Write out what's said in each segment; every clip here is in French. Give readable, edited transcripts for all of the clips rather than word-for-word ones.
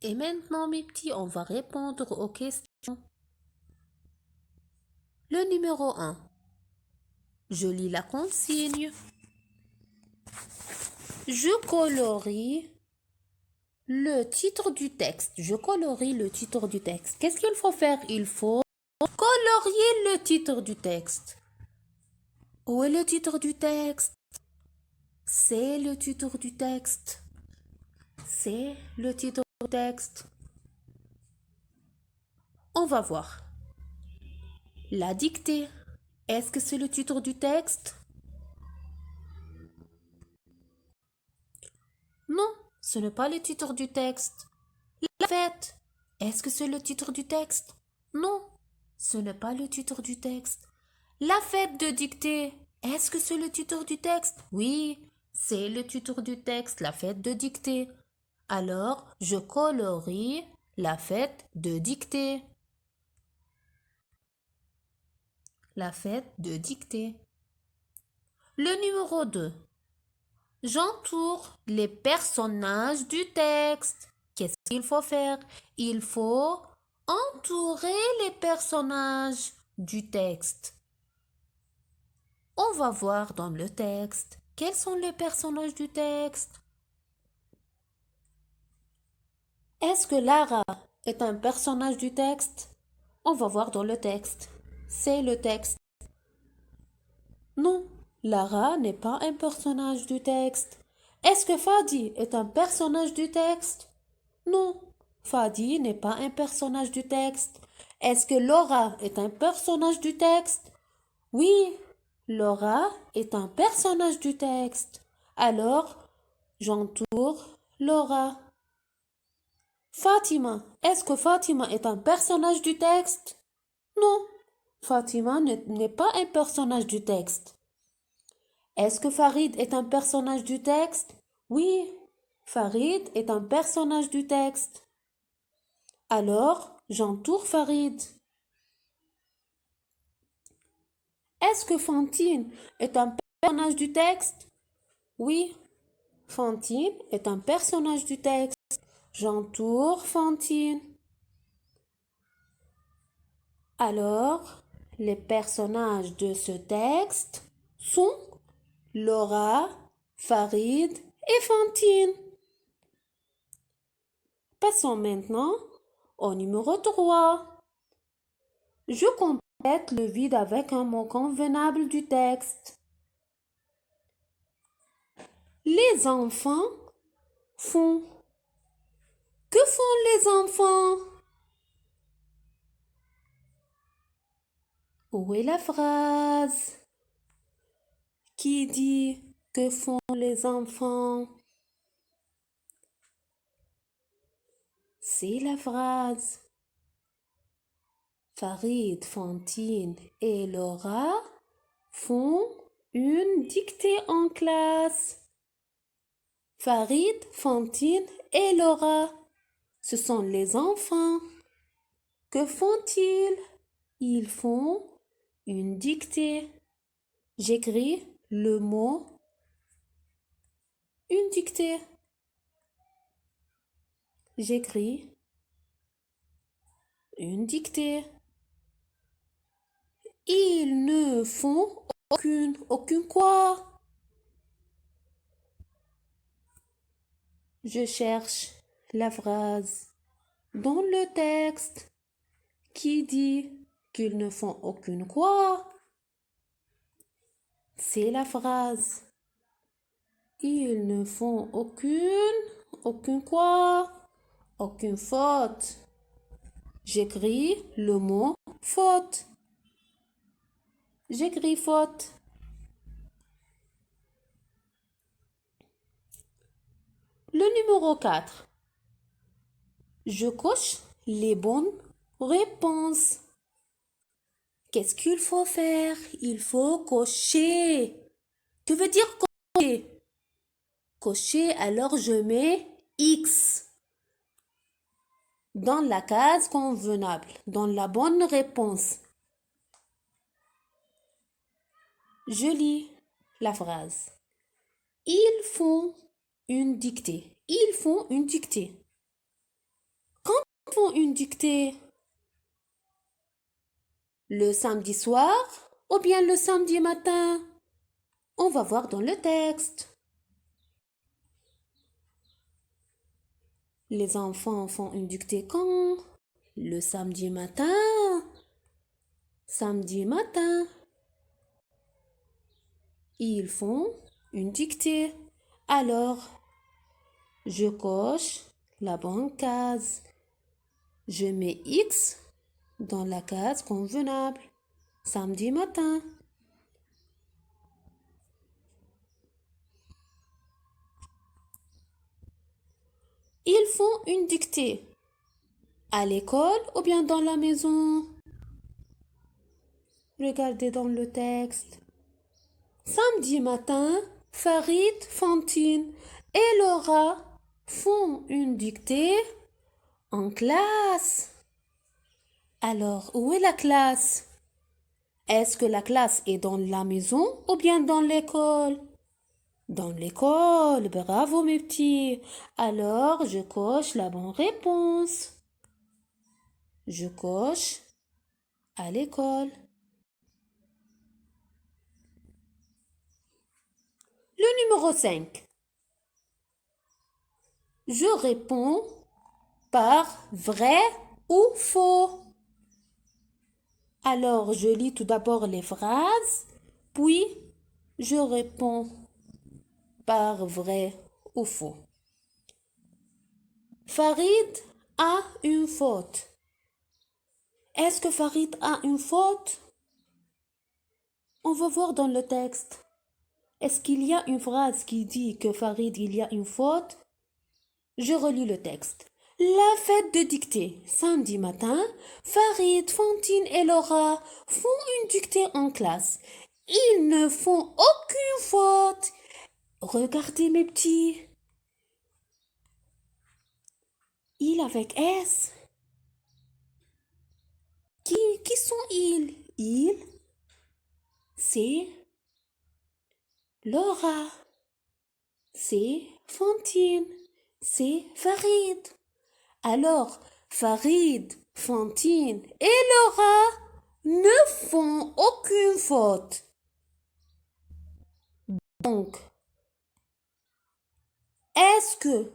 Et maintenant, mes petits, on va répondre aux questions. Le numéro 1. Je lis la consigne. Je colorie le titre du texte. Je colorie le titre du texte. Qu'est-ce qu'il faut faire? Il faut colorier le titre du texte. Où est le titre du texte? C'est le titre du texte. C'est le titre du texte. On va voir. La dictée. Est-ce que c'est le titre du texte? Non, ce n'est pas le titre du texte. La fête. Est-ce que c'est le titre du texte? Non, ce n'est pas le titre du texte. La fête de dictée. Est-ce que c'est le titre du texte? Oui, c'est le titre du texte, la fête de dictée. Alors, je colorie la fête de dictée. La fête de dictée. Le numéro 2. J'entoure les personnages du texte. Qu'est-ce qu'il faut faire? Il faut entourer les personnages du texte. On va voir dans le texte. Quels sont les personnages du texte? Est-ce que Lara est un personnage du texte? On va voir dans le texte. C'est le texte. Non, Lara n'est pas un personnage du texte. Est-ce que Fadi est un personnage du texte? Non, Fadi n'est pas un personnage du texte. Est-ce que Laura est un personnage du texte? Oui, Laura est un personnage du texte. Alors, j'entoure Laura. Fatima, est-ce que Fatima est un personnage du texte? Non, Fatima n'est pas un personnage du texte. Est-ce que Farid est un personnage du texte? Oui, Farid est un personnage du texte. Alors, j'entoure Farid. Est-ce que Fantine est un personnage du texte? Oui, Fantine est un personnage du texte. J'entoure Fantine. Alors, les personnages de ce texte sont Laura, Farid et Fantine. Passons maintenant au numéro 3. Je complète le vide avec un mot convenable du texte. Les enfants font. Que font les enfants? Où est la phrase qui dit que font les enfants? C'est la phrase. Farid, Fantine et Laura font une dictée en classe. Farid, Fantine et Laura, ce sont les enfants. Que font-ils? Ils font une dictée. J'écris le mot une dictée. J'écris une dictée. Ils ne font aucune quoi? Je cherche la phrase dans le texte qui dit qu'ils ne font aucune quoi? C'est la phrase. Ils ne font aucune quoi? Aucune faute. J'écris le mot faute. J'écris faute. Le numéro 4. Je coche les bonnes réponses. Qu'est-ce qu'il faut faire? Il faut cocher. Que veut dire cocher? Cocher, alors je mets X dans la case convenable, dans la bonne réponse. Je lis la phrase. Ils font une dictée. Ils font une dictée. font une dictée? Le samedi soir ou bien le samedi matin? On va voir dans le texte. Les enfants font une dictée quand? Le samedi matin. Samedi matin. Ils font une dictée. Alors, je coche la bonne case. Je mets X dans la case convenable. Samedi matin. Ils font une dictée. À l'école ou bien dans la maison? Regardez dans le texte. Samedi matin, Farid, Fantine et Laura font une dictée en classe. Alors, où est la classe? Est-ce que la classe est dans la maison ou bien dans l'école? Dans l'école, bravo mes petits. Alors, je coche la bonne réponse. Je coche à l'école. Le numéro 5. Je réponds par vrai ou faux. Alors, je lis tout d'abord les phrases, puis je réponds par vrai ou faux. Farid a une faute. Est-ce que Farid a une faute? On va voir dans le texte. Est-ce qu'il y a une phrase qui dit que Farid, il y a une faute? Je relis le texte. La fête de dictée. Samedi matin, Farid, Fantine et Laura font une dictée en classe. Ils ne font aucune faute. Regardez mes petits. Il avec S. Qui sont ils? Ils, c'est Laura. C'est Fantine. C'est Farid. Alors, Farid, Fantine et Laura ne font aucune faute. Donc, est-ce que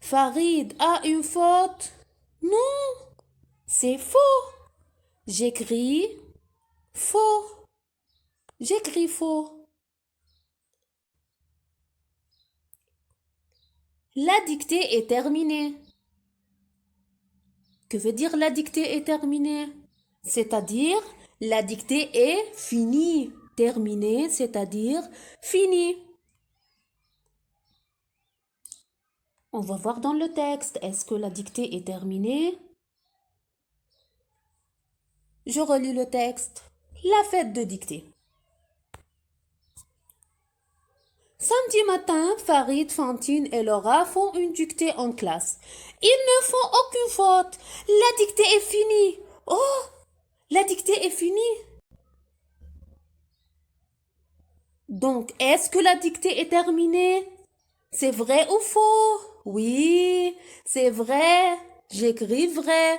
Farid a une faute? Non, c'est faux. J'écris faux. J'écris faux. La dictée est terminée. Que veut dire la dictée est terminée? C'est-à-dire, la dictée est finie. Terminée, c'est-à-dire finie. On va voir dans le texte. Est-ce que la dictée est terminée? Je relis le texte. La fête de dictée. Samedi matin, Farid, Fantine et Laura font une dictée en classe. Ils ne font aucune faute. La dictée est finie. Oh, la dictée est finie. Donc, est-ce que la dictée est terminée? C'est vrai ou faux? Oui, c'est vrai. J'écris vrai.